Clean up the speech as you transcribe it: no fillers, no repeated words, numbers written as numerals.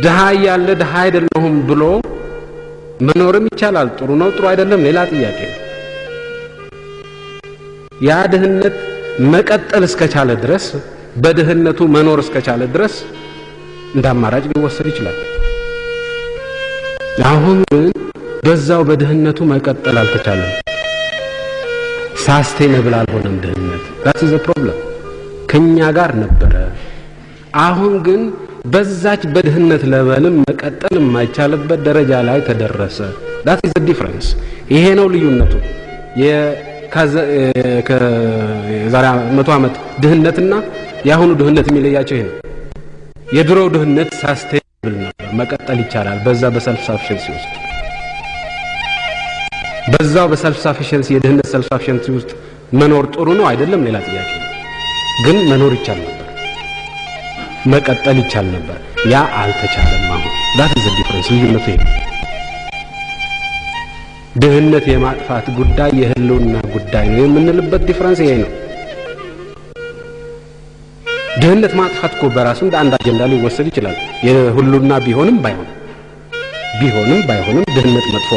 ድሃ ያለ ድሃ አይደለሁም ብሎ መኖርም ይቻላል። ጥሩ ነው ጥሩ አይደለም ሌላ ጥያቄ። ያ ድህነት መቀጠል እስከቻለ ድረስ በድህነቱ መኖር እስከቻለ ድረስ እንደ አማራጭ ሊወሰድ ይችላል። አሁን ግን በዛው በድህነቱ መቀጠል አልተቻለም። ሳስቴነብል አልሆነም ድህነት። that is the problem ከኛ ጋር ነበረ። አሁን ግን በዛች በድህነት ለበልም መቀጠል የማይቻልበት ደረጃ ላይ ተደረሰ። that is the difference። ይሄ ነው ልዩነቱ። የዛሬ 100 ዓመት ድህነትና የአሁኑ ድህነት የሚለያቸው ይሄ ነው። የድሮው ድህነት ሳስቴነብል ነበር፣ መቀጠል ይቻላል። በዛ በሰልፍ ሳፊሸንሲ ውስጥ በዛው በሰልፍ ሳፊሸንሲ የድህነት ሰልፍ ሳፊሸንሲ ውስጥ መኖር ጥሩ ነው አይደለም ሌላ ጥያቄ ነው። ግን መኖር ይቻል ነበር፣ መቀጠል ይቻል ነበር። ያ አልተቻለም። አሁን that is the difference። ልዩነቱ ይሄ ድህነት የማጥፋት ጉዳይ የህልውና ጉዳይ ነው የምንልበት ዲፈረንስ ይሄ ነው። ድህነት ማጥፋት እኮ በራሱ እንደ አንድ አጀንዳ ሊወሰድ ይችላል። የሁሉና ቢሆንም ባይሆንም ድህነት መጥፎ